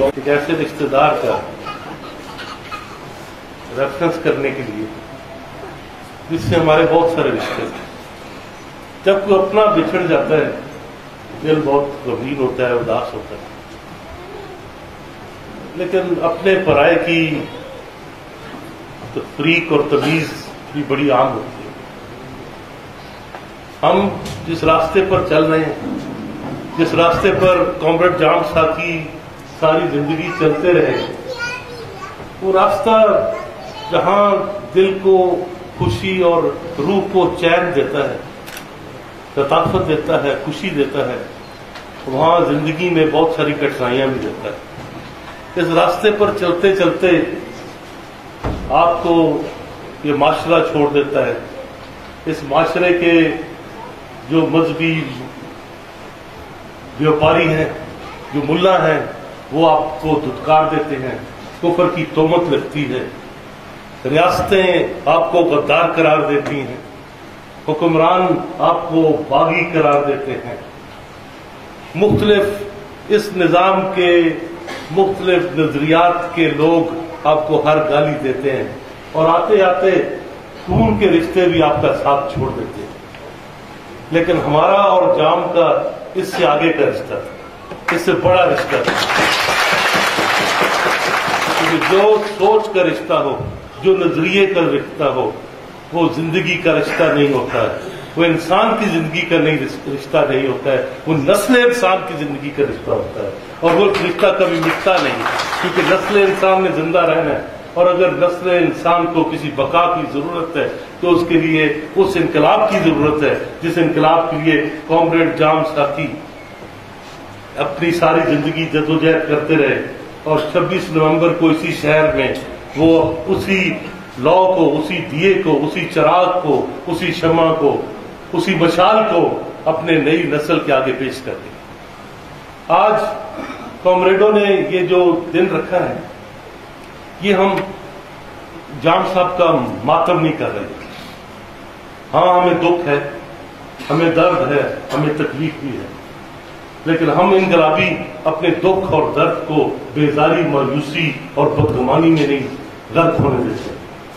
ایک ایسے رشتے دار کا ریفرنس کرنے کے لیے جس سے ہمارے بہت سارے رشتے ہیں. جب کوئی اپنا بچھڑ جاتا ہے دل بہت غمگین ہوتا ہے, اداس ہوتا ہے, لیکن اپنے پرائے کی تفریق اور تمیز بھی بڑی عام ہوتی ہے. ہم جس راستے پر چل رہے ہیں, جس راستے پر کامریڈ جام ساقی ساری زندگی چلتے رہے, وہ راستہ جہاں دل کو خوشی اور روح کو چین دیتا ہے, لطافت دیتا ہے, خوشی دیتا ہے, وہاں زندگی میں بہت ساری کٹھنائیاں بھی دیتا ہے. اس راستے پر چلتے چلتے آپ کو یہ معاشرہ چھوڑ دیتا ہے. اس معاشرے کے جو مذہبی بیوپاری ہیں, جو ملا ہیں, وہ آپ کو دھتکار دیتے ہیں, کفر کی تہمت لگتی ہے, ریاستیں آپ کو غدار قرار دیتی ہیں, حکمران آپ کو باغی قرار دیتے ہیں, مختلف اس نظام کے مختلف نظریات کے لوگ آپ کو ہر گالی دیتے ہیں, اور آتے آتے خون کے رشتے بھی آپ کا ساتھ چھوڑ دیتے ہیں. لیکن ہمارا اور جام کا اس سے آگے کا رشتہ تھا, اس سے بڑا رشتہ تھا. کیونکہ جو سوچ کا رشتہ ہو, جو نظریے کا رشتہ ہو, وہ زندگی کا رشتہ نہیں ہوتا ہے, وہ انسان کی زندگی کا نہیں رشتہ نہیں ہوتا ہے, وہ نسل انسان کی زندگی کا رشتہ ہوتا ہے. اور وہ رشتہ کبھی مٹتا نہیں, کیونکہ نسل انسان نے زندہ رہنا ہے. اور اگر نسل انسان کو کسی بقا کی ضرورت ہے تو اس کے لیے اس انقلاب کی ضرورت ہے جس انقلاب کے لیے کامریڈ جام ساقی اپنی ساری زندگی جدوجہد کرتے رہے. اور 26 نومبر کو اسی شہر میں وہ اسی لو کو, اسی دیے کو, اسی چراغ کو, اسی شمع کو, اسی مشال کو اپنے نئی نسل کے آگے پیش کر دی. آج کامریڈوں نے یہ جو دن رکھا ہے, یہ ہم جام صاحب کا ماتم نہیں کر رہے. ہاں ہمیں دکھ ہے, ہمیں درد ہے, ہمیں تکلیف بھی ہے, لیکن ہم انقلابی اپنے دکھ اور درد کو بیزاری, مایوسی اور بدگمانی میں نہیں غرق ہونے دیتے.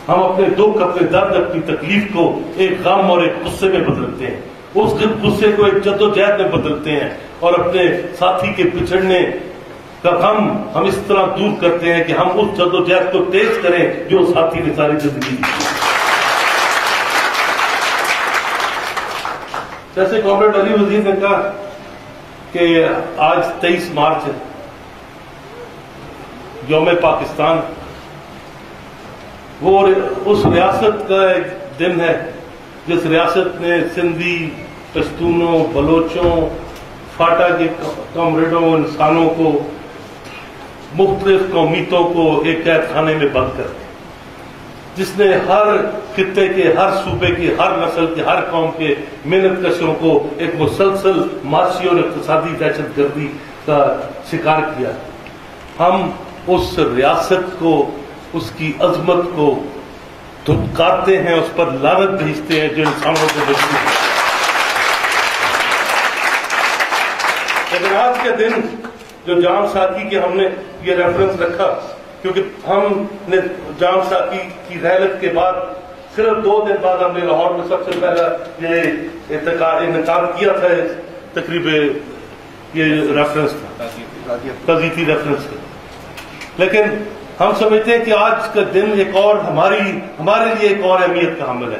ہم اپنے دکھ, اپنے درد, اپنی تکلیف کو ایک غم اور ایک غصے میں بدلتے ہیں, اس غصے کو ایک جدوجہد میں بدلتے ہیں, اور اپنے ساتھی کے بچھڑنے کا غم ہم اس طرح دور کرتے ہیں کہ ہم اس جدوجہد کو تیز کریں جو ساتھی نے ساری زندگی دی. جیسے کامریڈ علی وزیر نے کہا کہ آج 23 مارچ ہے, یوم پاکستان, وہ اس ریاست کا ایک دن ہے جس ریاست نے سندھی, پشتونوں, بلوچوں, فاٹا کے کامریڈوں, انسانوں کو, مختلف قومیتوں کو ایک قید خانے میں بند کر دیا, جس نے ہر خطے کے, ہر صوبے کے, ہر نسل کے, ہر قوم کے محنت کشوں کو ایک مسلسل معاشی اور اقتصادی دہشت گردی کا شکار کیا. ہم اس ریاست کو, اس کی عظمت کو دھتکارتے ہیں, اس پر لعنت بھیجتے ہیں جو انسانوں کو بچتی ہے. لیکن آج کے دن جو جام ساقی کے ہم نے یہ ریفرنس رکھا, کیونکہ ہم نے جام ساقی کی رحلت کے بعد صرف 2 دن بعد ہم نے لاہور میں سب سے پہلا یہ انعقاد کیا تھا, تقریب یہ ریفرنس تھا, تعزیتی ریفرنس تھا. لیکن ہم سمجھتے ہیں کہ آج کا دن ایک اور ہمارے لیے ایک اور اہمیت کا حامل ہے.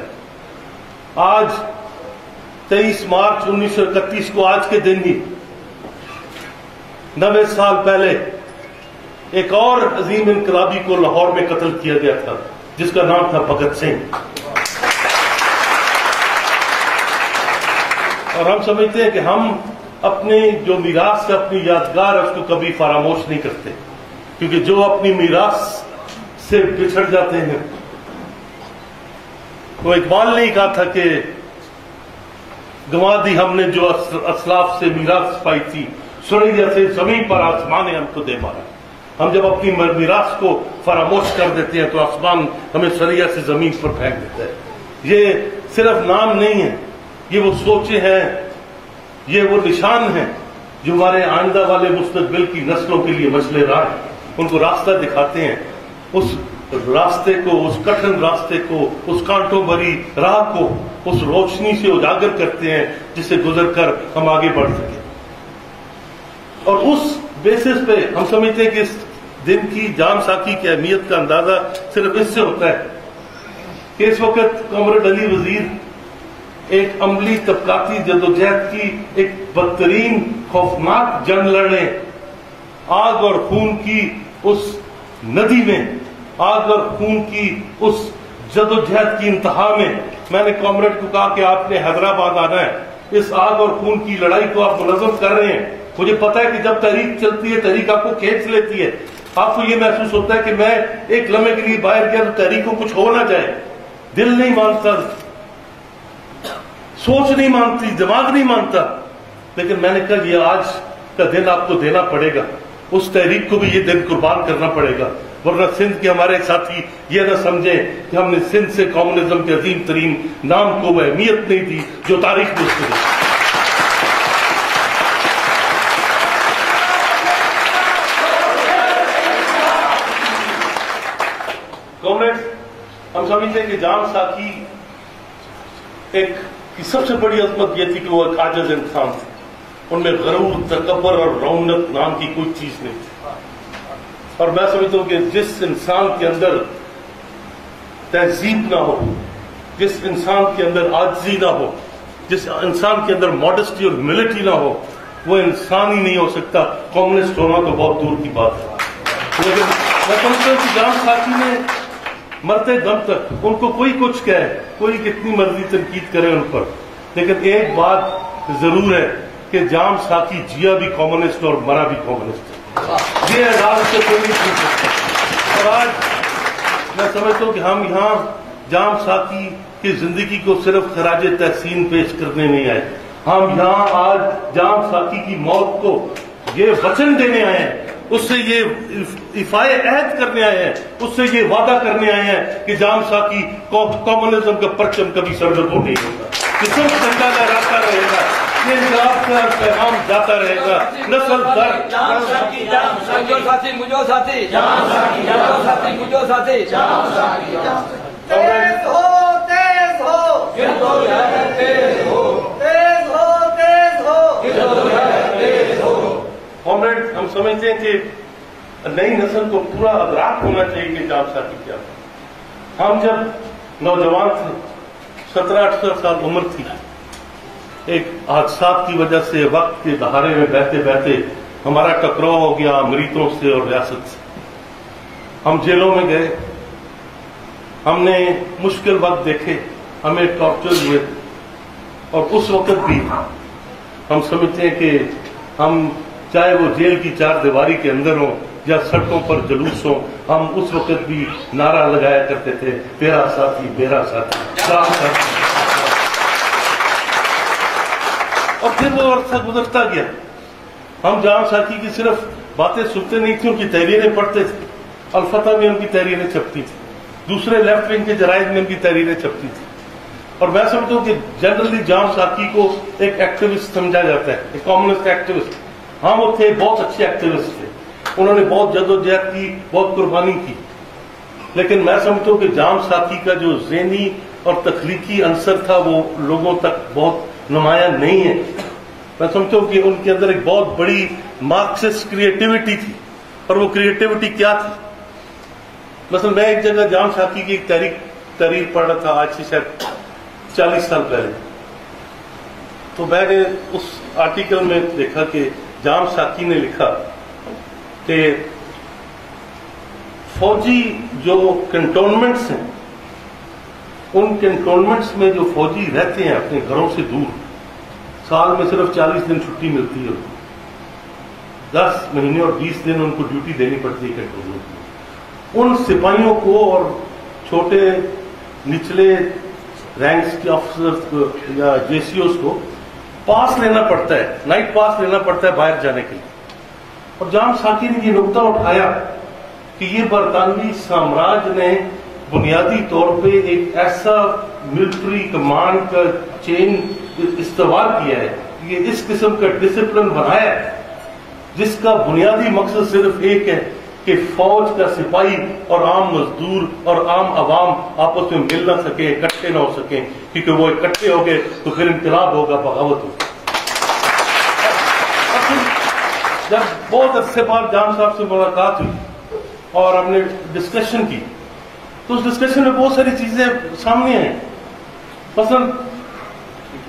آج 23 مارچ 1931 کو آج کے دن ہی 90 سال پہلے ایک اور عظیم انقلابی کو لاہور میں قتل کیا گیا تھا جس کا نام تھا بھگت سنگھ. اور ہم سمجھتے ہیں کہ ہم اپنی جو میراث ہے, اپنی یادگار ہے, اس کو کبھی فراموش نہیں کرتے, کیونکہ جو اپنی میراث سے بچھڑ جاتے ہیں, وہ اقبال نے کہا تھا کہ گنوا دی ہم نے جو اسلاف سے میراث پائی تھی, سریا سے زمین پر آسمان نے ہم کو دے مارا. ہم جب اپنی میراث کو فراموش کر دیتے ہیں تو آسمان ہمیں سریا سے زمین پر پھینک دیتا ہے. یہ صرف نام نہیں ہے, یہ وہ سوچیں ہیں, یہ وہ نشان ہیں جو ہمارے آئندہ والے مستقبل کی نسلوں کے لیے مشعل راہ ہیں، ان کو راستہ دکھاتے ہیں، اس راستے کو، اس کٹھن راستے کو، اس کانٹوں بھری راہ کو اس روشنی سے اجاگر کرتے ہیں جسے گزر کر ہم آگے بڑھ سکیں۔ اور اس بیسس پہ ہم سمجھتے ہیں کہ اس دن کی جام ساکی کی اہمیت کا اندازہ صرف اس سے ہوتا ہے کہ اس وقت کامریڈ علی وزیر ایک عملی طبقاتی جدوجہد کی ایک بدترین خوفناک جنگ لڑ رہے ہیں، آگ اور خون کی اس ندی میں، آگ اور خون کی اس جدوجہد کی انتہا میں میں نے کامریڈ کو کہا کہ آپ نے حیدرآباد آنا ہے، اس آگ اور خون کی لڑائی کو آپ منظم کر رہے ہیں۔ مجھے پتا ہے کہ جب تحریک چلتی ہے تحریک آپ کو کھینچ لیتی ہے، آپ کو یہ محسوس ہوتا ہے کہ میں ایک لمحے کے لیے باہر گیا تو تحریک کو کچھ ہو نہ جائے، دل نہیں مانتا، سوچ نہیں مانتی، دماغ نہیں مانتا، لیکن میں نے کہا یہ آج کا دن آپ کو دینا پڑے گا، اس تحریک کو بھی یہ دن قربان کرنا پڑے گا، ورنہ سندھ کے ہمارے ساتھی یہ نہ سمجھیں کہ ہم نے سندھ سے کمیونزم کے عظیم ترین نام کو وہ اہمیت نہیں دی جو تاریخ میں اس کو دی۔ ہم سمجھتے ہیں کہ جام ساکی ایک کی سب سے بڑی عظمت یہ تھی کہ وہ ایک عاجز انسان تھے، ان میں غرور، تکبر اور رونق نام کی کوئی چیز نہیں تھی، اور میں سمجھتا ہوں کہ جس انسان کے اندر تہذیب نہ ہو، جس انسان کے اندر عاجزی نہ ہو، جس انسان کے اندر ماڈسٹی اور ہیوملٹی نہ ہو، وہ انسان ہی نہیں ہو سکتا، کمیونسٹ ہونا تو بہت دور کی بات ہے۔ لیکن میں سمجھتا ہوں کہ جام ساکی نے مرتے دم تک ان کو کوئی کچھ کہے، کوئی کتنی مرضی تنقید کرے ان پر، لیکن ایک بات ضرور ہے کہ جام ساکی جیا بھی کمیونسٹ اور مرا بھی کمیونسٹ ہے، یہ اعزاز سے کوئی نہیں پوچھ سکتا۔ اور آج میں سمجھتا ہوں کہ ہم یہاں جام ساکی کی زندگی کو صرف خراج تحسین پیش کرنے نہیں آئے، ہم یہاں آج جام ساکی کی موت کو یہ وچن دینے آئے ہیں، اس سے یہ افائے عہد کرنے آئے ہیں، اس سے یہ وعدہ کرنے آئے ہیں کہ جام ساکی کمیونزم کا پرچم کبھی سرزد نہیں ہوگا، کہ صرف جھنڈا لہراتا رہے گا، یہ انقلاب کا پیغام جاتا رہے گا، نسل در کامریڈ، ہم سمجھتے ہیں کہ نئی نسل کو پورا ادراک ہونا چاہیے کہ جام ساکی کیا ہے۔ ہم جب نوجوان تھے، 17-18 سال عمر تھی، ایک حادثات کی وجہ سے وقت کے دہاڑے میں بہتے بہتے ہمارا ٹکراؤ ہو گیا امریتوں سے اور ریاست سے، ہم جیلوں میں گئے، ہم نے مشکل وقت دیکھے، ہمیں ٹارچر ہوئے، اور اس وقت بھی ہم سمجھتے ہیں کہ ہم چاہے وہ جیل کی چار دیواری کے اندر ہوں یا سڑکوں پر جلوس ہوں، ہم اس وقت بھی نعرہ لگایا کرتے تھے، میرا ساتھی میرا ساتھی، ساتھ۔ اور پھر وہ عرصہ گزرتا گیا، ہم جام ساکی کی صرف باتیں سنتے نہیں تھے، ان کی تحریریں پڑھتے تھے، الفتح میں ان کی تحریریں چھپتی تھی، دوسرے لیفٹ ونگ کے جرائد میں ان کی تحریریں چھپتی تھی، اور میں سمجھتا ہوں کہ جنرلی جام ساکی کو ایک ایکٹیوسٹ سمجھا جاتا ہے، ایک کمیونسٹ ایکٹیوسٹ۔ ہاں وہ تھے، بہت اچھے ایکٹیوسٹ تھے، انہوں نے بہت جدوجہد کی، بہت قربانی کی، لیکن میں سمجھتا ہوں کہ جام ساکی کا جو ذہنی اور تخلیقی عنصر تھا وہ لوگوں تک بہت نمایاں نہیں ہے۔ میں سمجھتا ہوں کہ ان کے اندر ایک بہت بڑی مارکسسٹ کریٹیوٹی تھی، اور وہ کریٹیوٹی کیا تھی؟ مثلا میں ایک جگہ جام ساکی کی ایک تحریر پڑھ رہا تھا، آج سے شاید 40 سال پہلے، تو میں نے اس آرٹیکل میں دیکھا کہ جام ساکی نے لکھا کہ فوجی جو کنٹونمنٹس ہیں، ان کنٹونمنٹس میں جو فوجی رہتے ہیں اپنے گھروں سے دور، سال میں صرف 40 دن چھٹی ملتی ہے، 10 مہینے اور 20 دن ان کو ڈیوٹی دینی پڑتی ہے کنٹونمنٹ میں، ان سپاہیوں کو اور چھوٹے نچلے رینکس کے آفیسرز یا جے سی اوز کو پاس لینا پڑتا ہے، نائٹ پاس لینا پڑتا ہے باہر جانے کے لیے۔ اور جام ساکی نے یہ نقطہ اٹھایا کہ یہ برطانوی سامراج نے بنیادی طور پہ ایک ایسا ملٹری کمانڈ کا چین استوار کیا ہے یہ اس قسم کا ڈسپلن بنایا ہے جس کا بنیادی مقصد صرف ایک ہے کہ فوج کا سپاہی اور عام مزدور اور عام عوام آپس میں مل نہ سکیں، اکٹھے نہ ہو سکیں، کیونکہ وہ اکٹھے ہو گئے تو پھر انقلاب ہوگا، بغاوت ہوگی۔ جب بہت عرصے بعد جان صاحب سے ملاقات ہوئی اور ہم نے ڈسکشن کی تو اس ڈسکشن میں بہت ساری چیزیں سامنے آئیں۔ مثلا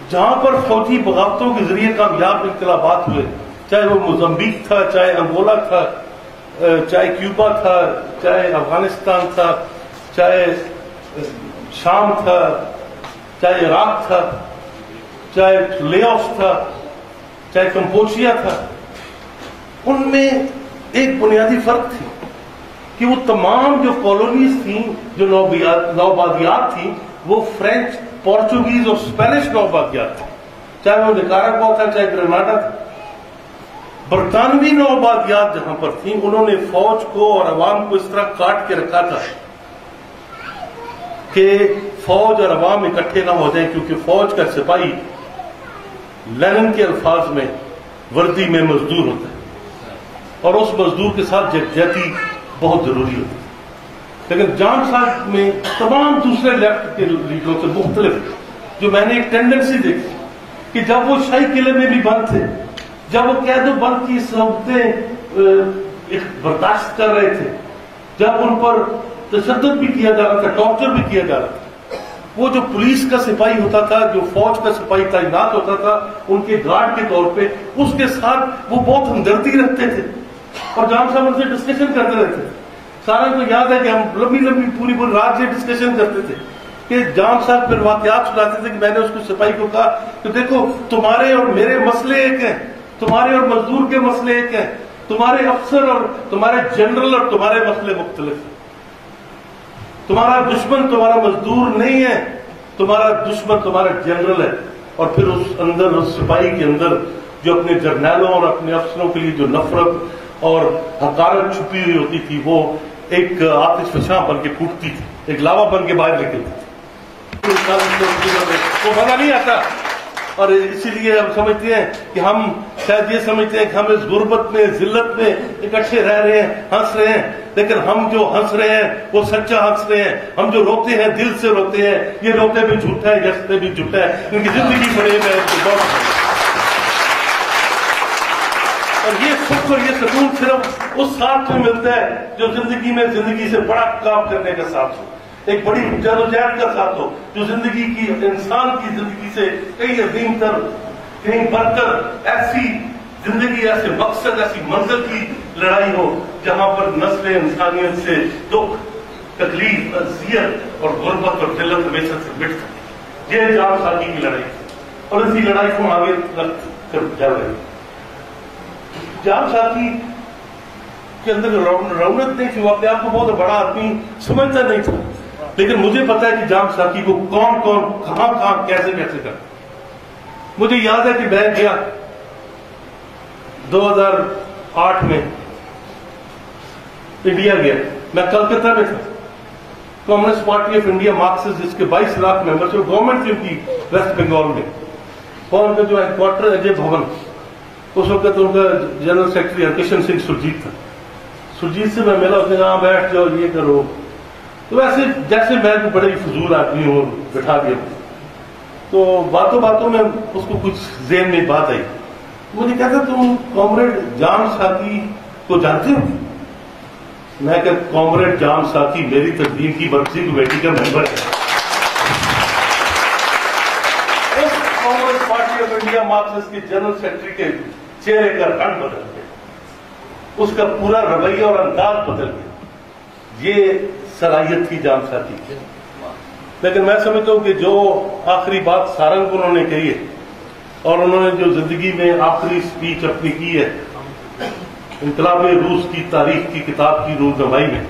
جہاں پر فوجی بغاوتوں کے ذریعے کامیاب انقلابات ہوئے، چاہے وہ موزمبیق تھا، چاہے انگولا تھا، چاہے کیوبا تھا، چاہے افغانستان تھا، چاہے شام تھا، چاہے عراق تھا، چاہے لیوس تھا، چاہے کمبوڈیا تھا، ان میں ایک بنیادی فرق تھی کہ وہ تمام جو کالونیز تھیں، جو نوآبادیات تھیں، وہ فرینچ، پورچوگیز اور اسپینش نوآبادیات تھیں، چاہے وہ نکاراگوا تھا، چاہے گریناڈا تھا۔ برطانوی نوآبادیات جہاں پر تھیں، انہوں نے فوج کو اور عوام کو اس طرح کاٹ کے رکھا تھا کہ فوج اور عوام اکٹھے نہ ہو جائیں، کیونکہ فوج کا سپاہی لینن کے الفاظ میں وردی میں مزدور ہوتا ہے اور اس مزدور کے ساتھ یکجہتی بہت ضروری ہوتی ہے۔ لیکن جان صاحب میں تمام دوسرے لیفٹ کے لیڈروں سے مختلف جو میں نے ایک ٹینڈنسی دیکھی کہ جب وہ شاہی قلعے میں بھی بند تھے، جب وہ قید و بند کی صورتیں برداشت کر رہے تھے، جب ان پر تشدد بھی کیا جا رہا تھا، ٹارچر بھی کیا جا رہا تھا، وہ جو پولیس کا سپاہی ہوتا تھا، جو فوج کا سپاہی تعینات ہوتا تھا ان کے گارڈ کے طور پہ، اس کے ساتھ وہ بہت ہمدردی رکھتے تھے اور جان صاحب ان سے ڈسکشن کرتے رہتے تھے۔ سارا کو یاد ہے کہ ہم لمبی لمبی پوری رات سے ڈسکشن کرتے تھے کہ جان صاحب پھر واقعات سناتے تھے کہ میں نے اس کو سپاہی کو کہا کہ دیکھو تمہارے اور میرے مسئلے ایک ہیں، تمہارے اور مزدور کے مسئلے ایک ہیں، تمہارے افسر اور تمہارے جنرل اور تمہارے مسئلے مختلف ہیں۔ تمہارا دشمن تمہارا مزدور نہیں ہے، تمہارا دشمن تمہارا جنرل ہے۔ اور پھر اس سپاہی کے اندر جو اپنے جرنیلوں اور اپنے افسروں کے لیے جو نفرت اور حقارت چھپی ہوئی ہوتی تھی، وہ ایک آتش فشاں بن کے پھوٹتی تھی، ایک لاوا بن کے باہر نکلتی تھی۔ وہ مزہ نہیں آتا، اور اسی لیے ہم سمجھتے ہیں کہ ہم شاید یہ سمجھتے ہیں کہ ہم اس غربت میں، ذلت میں اکٹھے رہ رہے ہیں، ہنس رہے ہیں، لیکن ہم جو ہنس رہے ہیں وہ سچا ہنس رہے ہیں، ہم جو روتے ہیں دل سے روتے ہیں، یہ روتے بھی جھوٹا ہے، ہنستے بھی جھوٹا ہے، کیونکہ زندگی بڑے میں اور یہ سکھ اور یہ سکون صرف اس ساتھ میں ملتا ہے جو زندگی سے بڑا کام کرنے کا ساتھ ہو، ایک بڑی جدوجہد کا ساتھ ہو، جو زندگی کی، انسان کی زندگی سے کئی عظیم تر، کہیں بڑھ کر ایسی زندگی، ایسے مقصد، ایسی منزل کی لڑائی ہو جہاں پر نسل انسانیت سے دکھ، تکلیف، اذیت اور غربت اور ذلت ہمیشہ سے مٹ سکے۔ یہ جان ساکی کی لڑائی اور اسی لڑائی کو آگے رکھ کر چل رہے ہیں۔ جان ساکی کے اندر رونق نہیں تھی، وہ اپنے آپ کو بہت بڑا آدمی سمجھتا نہیں تھا، لیکن مجھے پتا ہے کہ جان ساکی کو کون کون کہاں کیسے کرتا۔ مجھے یاد ہے کہ میں گیا 2008 میں انڈیا گیا، میں کلکتہ میں تھا، communist party of India Marxist, جس کے 22 لاکھ ممبر تھے، گورنمنٹ تھی ان کی ویسٹ بنگال میں، اور ان کا جو ہیڈ کوارٹر اجے بھون، اس وقت ان کا جنرل سیکرٹری ہرکشن سنگھ سرجیت تھا۔ سرجیت سے میں ملا، اس نے کہا بیٹھ جاؤ، یہ کرو، تو ویسے جیسے میں بڑے فضول آدمی ہوں بٹھا دیا، تو باتوں باتوں میں اس کو کچھ ذہن میں بات آئی، مجھے کہتا تم کامریڈ جان ساکی کو جانتے ہو؟ میں کہ کامریڈ جان ساکی میری تنظیم کی مرکزی کمیٹی کا ممبر ہے، اس Congress party of India Marxist کے جنرل سیکرٹری کے چہرے کا رنگ بدل گیا، اس کا پورا رویہ اور انداز بدل گیا۔ یہ صلاحیت تھی جان ساکی کی۔ لیکن میں سمجھتا ہوں کہ جو آخری بات سارنگ کو انہوں نے کہی ہے، اور انہوں نے جو زندگی میں آخری سپیچ اپنی کی ہے انقلاب روس کی تاریخ کی کتاب کی رونمائی میں،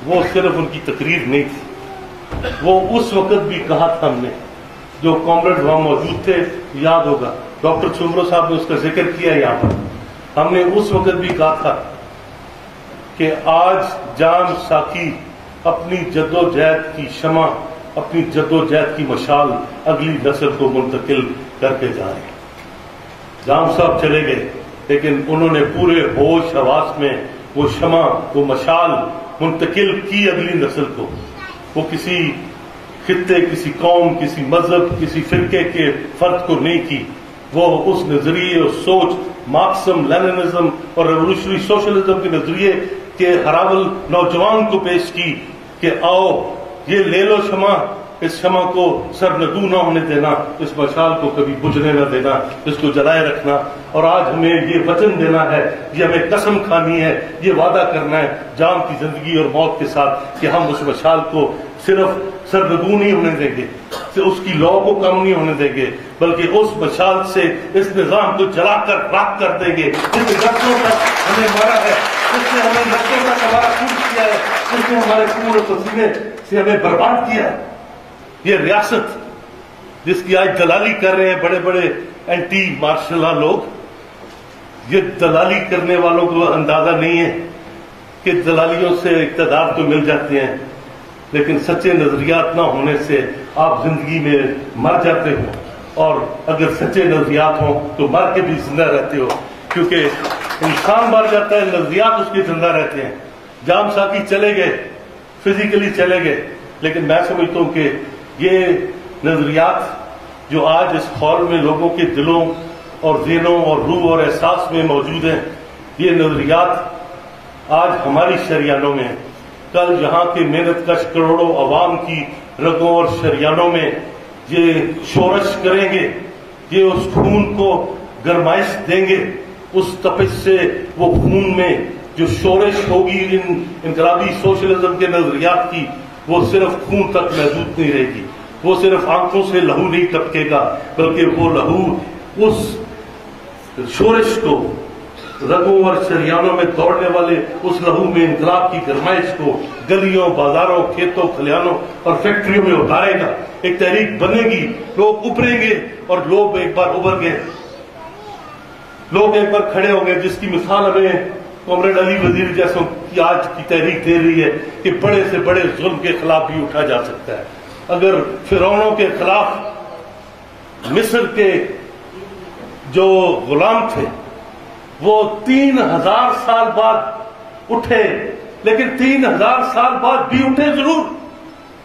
وہ صرف ان کی تقریر نہیں تھی، وہ اس وقت بھی کہا تھا ہم نے، جو کامریڈ وہاں موجود تھے یاد ہوگا، ڈاکٹر چومرو صاحب نے اس کا ذکر کیا یہاں پر، ہم نے اس وقت بھی کہا تھا کہ آج جان ساکی اپنی جدوجہد کی شمع، اپنی جدوجہد کی مشال اگلی نسل کو منتقل کر کے جا رہے ہیں۔ جام صاحب چلے گئے لیکن انہوں نے پورے ہوش حواس میں وہ شمع وہ مشال منتقل کی اگلی نسل کو. وہ کسی خطے کسی قوم کسی مذہب کسی فرقے کے فرد کو نہیں کی. وہ اس نظریے اور سوچ مارکسم لیننزم اور ریولوشنری سوشلزم کے نظریے کے ہراول نوجوان کو پیش کی کہ آؤ یہ لے لو شمع, اس شمع کو سرنگو نہ ہونے دینا, اس مشال کو کبھی بجھنے نہ دینا, اس کو جلائے رکھنا. اور آج ہمیں یہ وچن دینا ہے, یہ ہمیں قسم کھانی ہے, یہ وعدہ کرنا ہے جام کی زندگی اور موت کے ساتھ کہ ہم اس مشال کو صرف سرنگو نہیں ہونے دیں گے, اس کی لو کو کم نہیں ہونے دیں گے, بلکہ اس مشال سے اس نظام کو جلا کر راکھ کر دیں گے جس نے رقصوں تک ہمیں مارا ہے, جس نے ہمیں رقصوں تک ہمارا خون کیا ہے, جس نے ہمارے خون اور پسینے سے ہمیں برباد کیا ہے. یہ ریاست جس کی آج دلالی کر رہے ہیں بڑے بڑے اینٹی مارشل لا لوگ, یہ دلالی کرنے والوں کو اندازہ نہیں ہے کہ دلالیوں سے اقتدار تو مل جاتے ہیں لیکن سچے نظریات نہ ہونے سے آپ زندگی میں مر جاتے ہو, اور اگر سچے نظریات ہوں تو مر کے بھی زندہ رہتے ہو, کیونکہ انسان مر جاتا ہے نظریات اس کے زندہ رہتے ہیں. جام ساکی چلے گئے, فزیکلی چلے گئے, لیکن میں سمجھتا ہوں کہ یہ نظریات جو آج اس ہال میں لوگوں کے دلوں اور ذہنوں اور روح اور احساس میں موجود ہیں, یہ نظریات آج ہماری شریانوں میں, کل یہاں کے محنت کش کروڑوں عوام کی رگوں اور شریانوں میں یہ شورش کریں گے, یہ اس خون کو گرمائش دیں گے, اس تپش سے وہ خون میں جو شورش ہوگی ان انقلابی سوشلزم کے نظریات کی, وہ صرف خون تک محدود نہیں رہے گی, وہ صرف آنکھوں سے لہو نہیں ٹپکے گا, بلکہ وہ لہو اس شورش کو رگوں اور شریانوں میں دوڑنے والے اس لہو میں انقلاب کی گرمائش کو گلیوں بازاروں کھیتوں کھلیانوں اور فیکٹریوں میں اتارے گا. ایک تحریک بنے گی, لوگ ابھریں گے, اور لوگ ایک بار ابھر گئے, لوگ ایک بار کھڑے ہوں گے, جس کی مثال ہمیں کامریڈ علی وزیر جیسوں کی آج کی تحریک دے رہی ہے کہ بڑے سے بڑے ظلم کے خلاف بھی اٹھا جا سکتا ہے. اگر فرعونوں کے خلاف مصر کے جو غلام تھے وہ 3000 سال بعد اٹھے, لیکن 3000 سال بعد بھی اٹھے ضرور.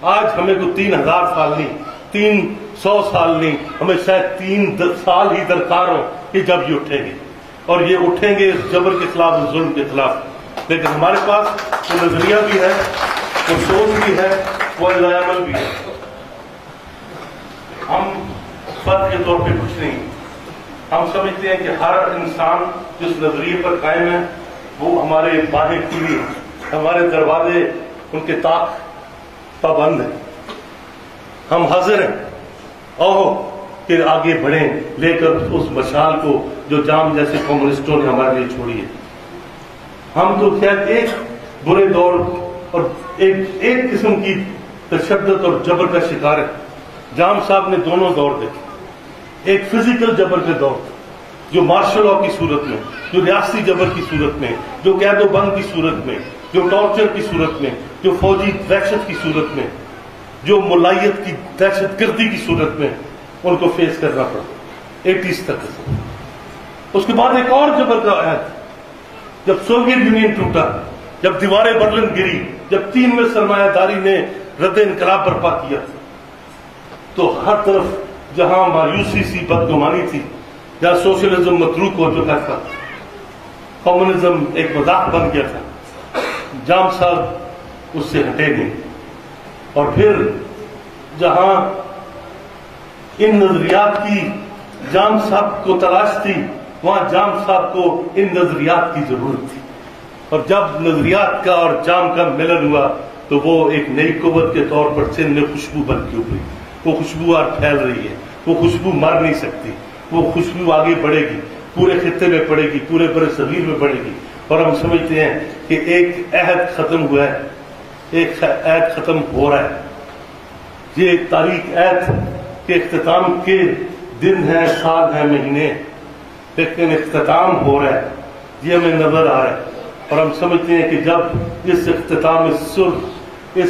آج ہمیں کو 3000 سال نہیں, 300 سال نہیں, ہمیں شاید 3 سال ہی درکار ہو کہ جب یہ اٹھیں گے, اور یہ اٹھیں گے اس جبر کے خلاف, اس ظلم کے خلاف. لیکن ہمارے پاس وہ نظریہ بھی ہے, وہ سوچ بھی ہے, وہ عمل بھی ہے. ہم فرد کے طور پہ کچھ نہیں, ہم سمجھتے ہیں کہ ہر انسان جس نظریے پر قائم ہے وہ ہمارے باہیں کھلی ہیں, ہمارے دروازے ان کے طاق پابند ہیں, ہم حاضر ہیں اوہ کہ آگے بڑھیں لے کر اس مشال کو جو جام جیسے کمیونسٹوں نے ہمارے لیے چھوڑی ہے. ہم تو خیر ایک برے دور اور ایک قسم کی تشدد اور جبر کا شکار ہے. جام صاحب نے دونوں دور دیکھے, ایک فزیکل جبر کا دور جو مارشل لا کی صورت میں, جو ریاستی جبر کی صورت میں, جو قید و بند کی صورت میں, جو ٹارچر کی صورت میں, جو فوجی دہشت کی صورت میں, جو ملائیت کی دہشت گردی کی صورت میں ان کو فیس کرنا پڑا 80s تک. اس کے بعد ایک اور جبر کا عہد, جب سوویت یونین ٹوٹا, جب دیواریں برلن گری, جب 3 میں سرمایہ داری نے رد انقلاب برپا کیا, تو ہر طرف جہاں مایوسی سی بدگمانی تھی, جہاں سوشلزم متروک ہو چکا تھا, کمیونزم ایک مذاق بن گیا تھا, جام صاحب اس سے ہٹے نہیں. اور پھر جہاں ان نظریات کی جام صاحب کو تلاش تھی, وہاں جام صاحب کو ان نظریات کی ضرورت تھی. اور جب نظریات کا اور جام کا ملن ہوا تو وہ ایک نئی قوت کے طور پر سندھ میں خوشبو بن کے ابھری. وہ خوشبو آج پھیل رہی ہے, وہ خوشبو مر نہیں سکتی, وہ خوشبو آگے بڑھے گی, پورے خطے میں پڑے گی, پورے برِ صغیر میں بڑھے گی. اور ہم سمجھتے ہیں کہ ایک عہد ختم ہوا ہے, ایک عہد ختم ہو رہا ہے. یہ تاریخ عہد کے اختتام کے دن ہیں, سال ہیں, مہینے, لیکن اختتام ہو رہا ہے, یہ ہمیں نظر آ رہا ہے. اور ہم سمجھتے ہیں کہ جب اس اختتام اس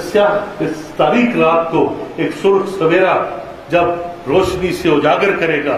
سیاہ اس تاریک رات کو ایک سرخ سویرا جب روشنی سے اجاگر کرے گا,